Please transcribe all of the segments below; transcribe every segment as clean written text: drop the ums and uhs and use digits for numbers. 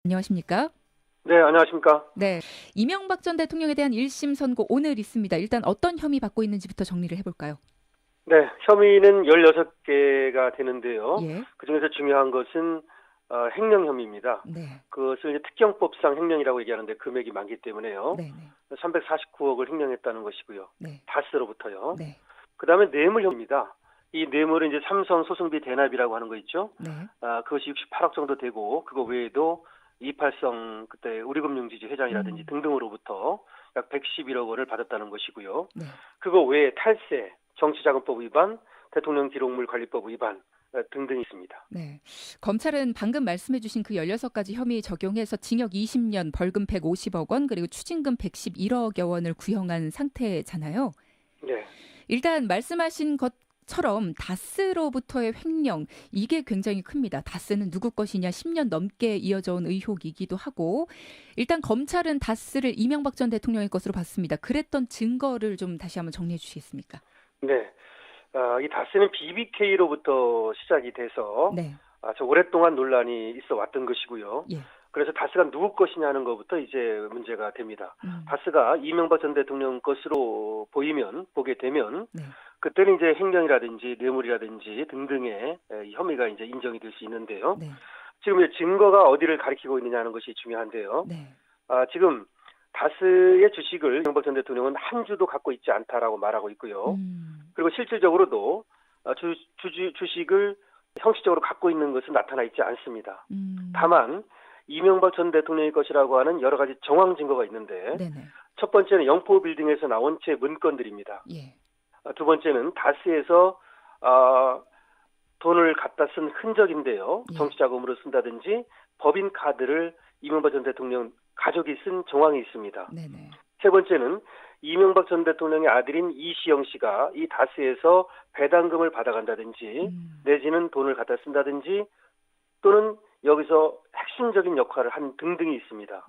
안녕하십니까? 네, 안녕하십니까? 네, 이명박 전 대통령에 대한 1심 선고 오늘 있습니다. 일단 어떤 혐의 받고 있는지부터 정리를 해볼까요? 네, 혐의는 16개가 되는데요. 예, 그중에서 중요한 것은 횡령 혐의입니다. 네, 그것을 이제 특경법상 횡령이라고 얘기하는데 금액이 많기 때문에요. 네, 네, 349억을 횡령했다는 것이고요. 네, 다스로부터요. 네, 그다음에 뇌물 혐의입니다. 이 뇌물은 이제 삼성 소송비 대납이라고 하는 거 있죠. 네, 그것이 68억 정도 되고 그거 외에도 이팔성 그때 우리금융지주 회장이라든지 등등으로부터 약 111억 원을 받았다는 것이고요. 네. 그거 외에 탈세, 정치자금법 위반, 대통령 기록물 관리법 위반 등등이 있습니다. 네. 검찰은 방금 말씀해주신 그 16가지 혐의 적용해서 징역 20년, 벌금 150억 원, 그리고 추징금 111억여 원을 구형한 상태잖아요. 네. 일단 말씀하신 것처럼 다스로부터의 횡령, 이게 굉장히 큽니다. 다스는 누구 것이냐 10년 넘게 이어져 온 의혹이기도 하고, 일단 검찰은 다스를 이명박 전 대통령의 것으로 봤습니다. 그랬던 증거를 좀 다시 한번 정리해 주시겠습니까? 네. 이 다스는 BBK로부터 시작이 돼서 네. 아주 오랫동안 논란이 있어 왔던 것이고요. 예. 그래서 다스가 누구 것이냐는 것부터 이제 문제가 됩니다. 음. 다스가 이명박 전 대통령 것으로 보게 되면 네. 그때는 이제 횡령이라든지 뇌물이라든지 등등의 혐의가 이제 인정이 될 수 있는데요. 네. 지금 이제 증거가 어디를 가리키고 있느냐는 것이 중요한데요. 네. 지금 다스의 주식을 이명박 전 대통령은 한 주도 갖고 있지 않다라고 말하고 있고요. 그리고 실질적으로도 주식을 형식적으로 갖고 있는 것은 나타나 있지 않습니다. 다만 이명박 전 대통령의 것이라고 하는 여러 가지 정황 증거가 있는데 네네. 첫 번째는 영포 빌딩에서 나온 제 문건들입니다. 예. 두 번째는 다스에서 돈을 갖다 쓴 흔적인데요. 예. 정치자금으로 쓴다든지 법인 카드를 이명박 전 대통령 가족이 쓴 정황이 있습니다. 네네. 세 번째는 이명박 전 대통령의 아들인 이시영 씨가 이 다스에서 배당금을 받아간다든지 내지는 돈을 갖다 쓴다든지 또는 여기서 핵심적인 역할을 한 등등이 있습니다.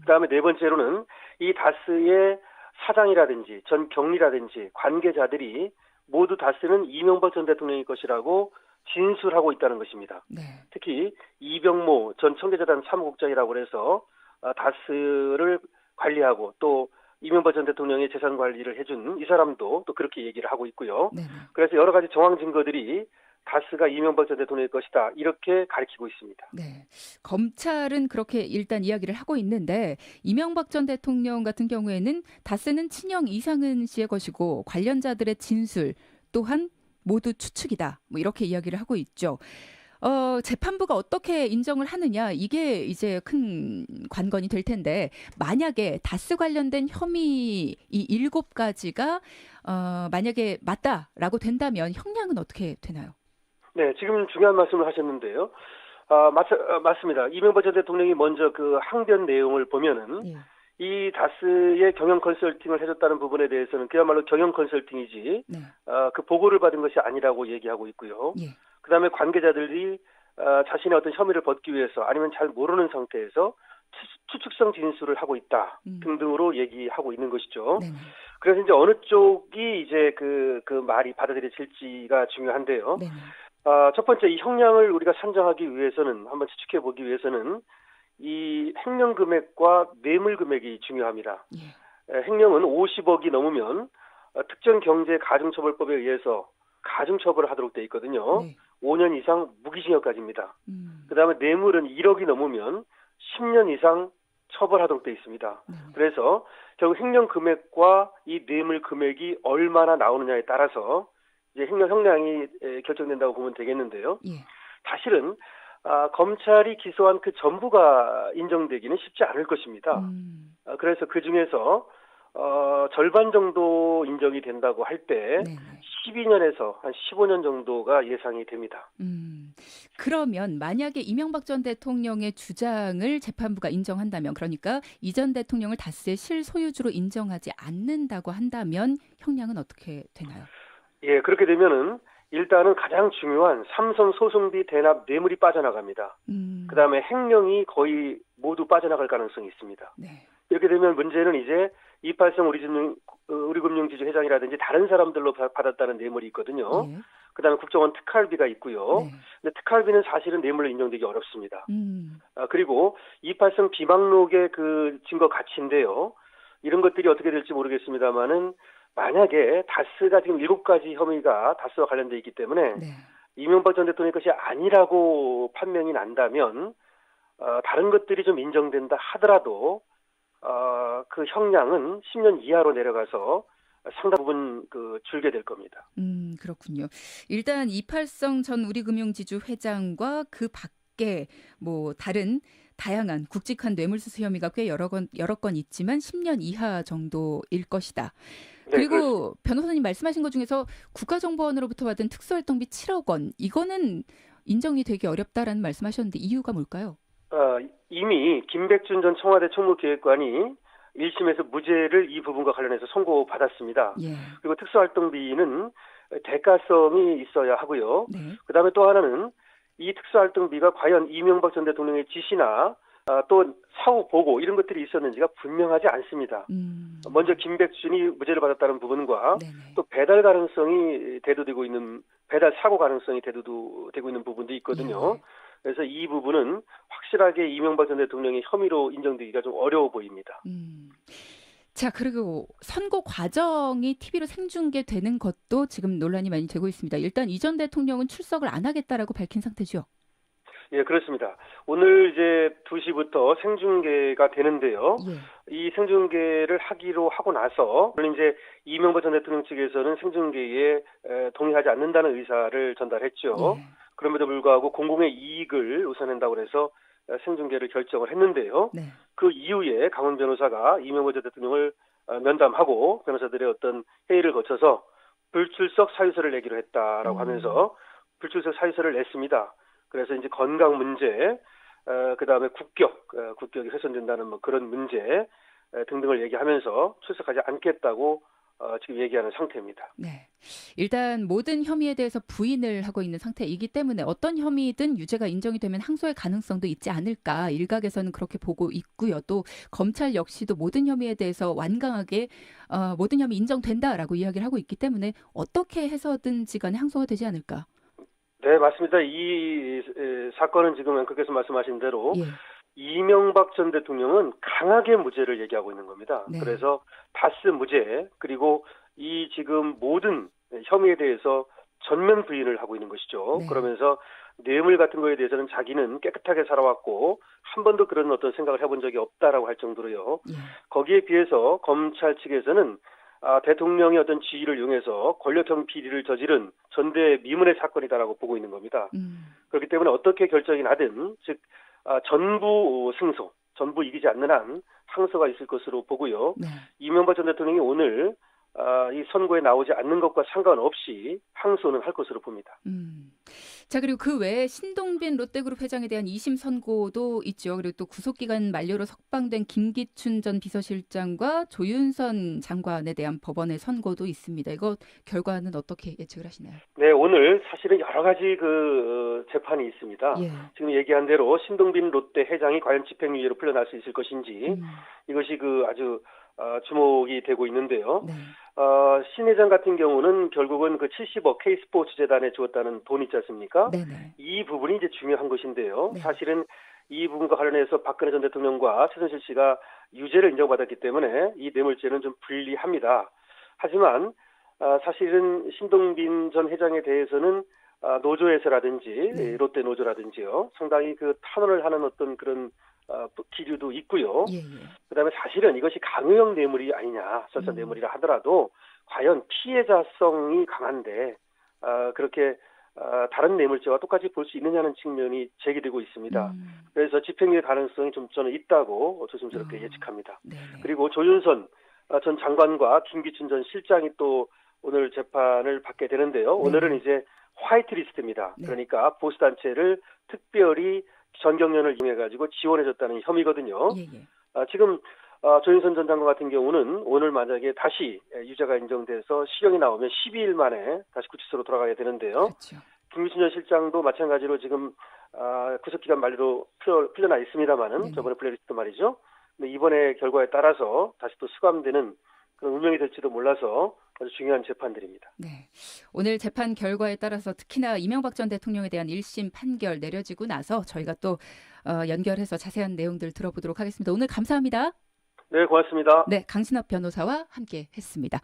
그다음에 네 번째로는 이 다스의 사장이라든지 전 경리라든지 관계자들이 모두 다스는 이명박 전 대통령의 것이라고 진술하고 있다는 것입니다. 네. 특히 이병모 전 청계재단 사무국장이라고 해서 다스를 관리하고 또 이명박 전 대통령의 재산 관리를 해준 이 사람도 또 그렇게 얘기를 하고 있고요. 네네. 그래서 여러 가지 정황 증거들이 다스가 이명박 전 대통령의 것이다 이렇게 가리키고 있습니다. 네. 검찰은 그렇게 일단 이야기를 하고 있는데 이명박 전 대통령 같은 경우에는 다스는 친형 이상은 씨의 것이고 관련자들의 진술 또한 모두 추측이다. 뭐 이렇게 이야기를 하고 있죠. 재판부가 어떻게 인정을 하느냐 이게 이제 큰 관건이 될 텐데 만약에 다스 관련된 혐의 이 7가지가 만약에 맞다라고 된다면 형량은 어떻게 되나요? 네, 지금 중요한 말씀을 하셨는데요. 맞습니다. 이명박 전 대통령이 먼저 그 항변 내용을 보면은 예. 이 다스의 경영 컨설팅을 해줬다는 부분에 대해서는 그야말로 경영 컨설팅이지 네. 그 보고를 받은 것이 아니라고 얘기하고 있고요. 예. 그다음에 관계자들이 자신의 어떤 혐의를 벗기 위해서 아니면 잘 모르는 상태에서 추측성 진술을 하고 있다 등등으로 얘기하고 있는 것이죠. 네네. 그래서 이제 어느 쪽이 이제 그 말이 받아들여질지가 중요한데요. 네네. 첫 번째 이 형량을 우리가 산정하기 위해서는 한번 추측해 보기 위해서는 이 횡령 금액과 뇌물 금액이 중요합니다. 예. 횡령은 50억이 넘으면 특정 경제 가중처벌법에 의해서 가중처벌을 하도록 돼 있거든요. 네. 5년 이상 무기징역까지입니다. 그다음에 뇌물은 1억이 넘으면 10년 이상 처벌하도록 돼 있습니다. 그래서 결국 횡령 금액과 이 뇌물 금액이 얼마나 나오느냐에 따라서 이제 횡령 형량이 결정된다고 보면 되겠는데요. 예. 사실은 검찰이 기소한 그 전부가 인정되기는 쉽지 않을 것입니다. 그래서 그 중에서 절반 정도 인정이 된다고 할 때 12년에서 한 15년 정도가 예상이 됩니다. 그러면 만약에 이명박 전 대통령의 주장을 재판부가 인정한다면 그러니까 이 전 대통령을 다스의 실소유주로 인정하지 않는다고 한다면 형량은 어떻게 되나요? 예, 그렇게 되면은 일단은 가장 중요한 삼성 소송비 대납 뇌물이 빠져나갑니다. 그다음에 횡령이 거의 모두 빠져나갈 가능성이 있습니다. 네. 이렇게 되면 문제는 이제 이팔성 우리금융지주 회장이라든지 다른 사람들로 받았다는 뇌물이 있거든요. 예. 그다음에 국정원 특활비가 있고요. 네. 근데 특활비는 사실은 뇌물로 인정되기 어렵습니다. 음. 그리고 282 비방록의 그 증거 가치인데요. 이런 것들이 어떻게 될지 모르겠습니다만은 만약에 다스가 지금 7가지 혐의가 다스와 관련돼 있기 때문에 네. 이명박 전 대통령의 것이 아니라고 판명이 난다면 다른 것들이 좀 인정된다 하더라도 그 형량은 10년 이하로 내려가서 상당 부분 줄게 될 겁니다. 그렇군요. 일단 이팔성 전 우리금융지주 회장과 그 밖에 뭐 다른 다양한 굵직한 뇌물수수 혐의가 꽤 여러 건 있지만 10년 이하 정도일 것이다. 네, 그리고 그렇습니다. 변호사님 말씀하신 것 중에서 국가정보원으로부터 받은 특수활동비 7억 원 이거는 인정이 되기 어렵다라는 말씀하셨는데 이유가 뭘까요? 이미 김백준 전 청와대 총무기획관이 1심에서 무죄를 이 부분과 관련해서 선고받았습니다. 예. 그리고 특수활동비는 대가성이 있어야 하고요. 네. 그다음에 또 하나는 이 특수활동비가 과연 이명박 전 대통령의 지시나 또 사후 보고 이런 것들이 있었는지가 분명하지 않습니다. 먼저 김백준이 무죄를 받았다는 부분과 네네. 또 배달 가능성이 대두되고 있는 배달 사고 가능성이 대두되고 있는 부분도 있거든요. 예. 그래서 이 부분은 확실하게 이명박 전 대통령의 혐의로 인정되기가 좀 어려워 보입니다. 자, 그리고 선거 과정이 TV로 생중계되는 것도 지금 논란이 많이 되고 있습니다. 일단 이 전 대통령은 출석을 안 하겠다라고 밝힌 상태죠. 예, 그렇습니다. 오늘 이제 2시부터 생중계가 되는데요. 예. 이 생중계를 하기로 하고 나서 물론 이제 이명박 전 대통령 측에서는 생중계에 동의하지 않는다는 의사를 전달했죠. 예. 그럼에도 불구하고 공공의 이익을 우선한다고 해서 생중계를 결정을 했는데요. 네. 그 이후에 강원 변호사가 이명박 전 대통령을 면담하고 변호사들의 어떤 회의를 거쳐서 불출석 사유서를 내기로 했다라고 하면서 불출석 사유서를 냈습니다. 그래서 이제 건강 문제, 그다음에 국격이 훼손된다는 뭐 그런 문제 등등을 얘기하면서 출석하지 않겠다고 지금 얘기하는 상태입니다. 네. 일단 모든 혐의에 대해서 부인을 하고 있는 상태이기 때문에 어떤 혐의든 유죄가 인정이 되면 항소의 가능성도 있지 않을까 일각에서는 그렇게 보고 있고요. 또 검찰 역시도 모든 혐의에 대해서 완강하게 모든 혐의 인정된다라고 이야기를 하고 있기 때문에 어떻게 해서든지 간에 항소가 되지 않을까. 네, 맞습니다. 이 사건은 지금 앵커께서 말씀하신 대로 예. 이명박 전 대통령은 강하게 무죄를 얘기하고 있는 겁니다. 네. 그래서 다스 무죄 그리고 이 지금 모든 혐의에 대해서 전면 부인을 하고 있는 것이죠. 네. 그러면서 뇌물 같은 거에 대해서는 자기는 깨끗하게 살아왔고 한 번도 그런 어떤 생각을 해본 적이 없다라고 할 정도로요. 예. 거기에 비해서 검찰 측에서는 대통령의 어떤 지위를 이용해서 권력형 비리를 저지른 전대 미문의 사건이다라고 보고 있는 겁니다. 그렇기 때문에 어떻게 결정이 나든 즉 전부 승소, 전부 이기지 않는 한 항소가 있을 것으로 보고요. 네. 이명박 전 대통령이 오늘 이 선고에 나오지 않는 것과 상관없이 항소는 할 것으로 봅니다. 자, 그리고 그 외에 신동빈 롯데그룹 회장에 대한 2심 선고도 있죠. 그리고 또 구속기간 만료로 석방된 김기춘 전 비서실장과 조윤선 장관에 대한 법원의 선고도 있습니다. 이거 결과는 어떻게 예측을 하시나요? 네, 오늘 사실은 여러 가지 재판이 있습니다. 예. 지금 얘기한 대로 신동빈 롯데 회장이 과연 집행유예로 풀려날 수 있을 것인지 이것이 아주 주목이 되고 있는데요. 네. 신 회장 같은 경우는 결국은 그 70억 K스포츠 재단에 주었다는 돈 있지 않습니까? 네네. 이 부분이 이제 중요한 것인데요. 네. 사실은 이 부분과 관련해서 박근혜 전 대통령과 최순실 씨가 유죄를 인정받았기 때문에 이 뇌물죄는 좀 불리합니다. 하지만 사실은 신동빈 전 회장에 대해서는 노조에서라든지 네. 롯데 노조라든지요. 상당히 탄원을 하는 어떤 그런 기류도 있고요. 예. 그다음에 사실은 이것이 강요형 뇌물이 아니냐, 설사 뇌물이라 하더라도 과연 피해자성이 강한데 그렇게 다른 뇌물죄와 똑같이 볼 수 있느냐는 측면이 제기되고 있습니다. 그래서 집행유예 가능성이 좀 저는 있다고 조심스럽게 예측합니다. 네네. 그리고 조윤선 전 장관과 김기춘 전 실장이 또 오늘 재판을 받게 되는데요. 네. 오늘은 이제 화이트리스트입니다. 네. 그러니까 보수단체를 특별히 전경련을 이용해가지고 지원해줬다는 혐의거든요. 예. 지금 조윤선 전 장관 같은 경우는 오늘 만약에 다시 유죄가 인정돼서 실형이 나오면 12일 만에 다시 구치소로 돌아가야 되는데요. 그렇죠. 김기춘 전 실장도 마찬가지로 지금 구속기간 만료로 풀려나 있습니다만은 네네. 저번에 블랙리스트 말이죠. 근데 이번에 결과에 따라서 다시 또 수감되는 그런 운명이 될지도 몰라서 아주 중요한 재판들입니다. 네. 오늘 재판 결과에 따라서 특히나 이명박 전 대통령에 대한 1심 판결 내려지고 나서 저희가 또 연결해서 자세한 내용들 들어보도록 하겠습니다. 오늘 감사합니다. 네, 고맙습니다. 네, 강신업 변호사와 함께 했습니다.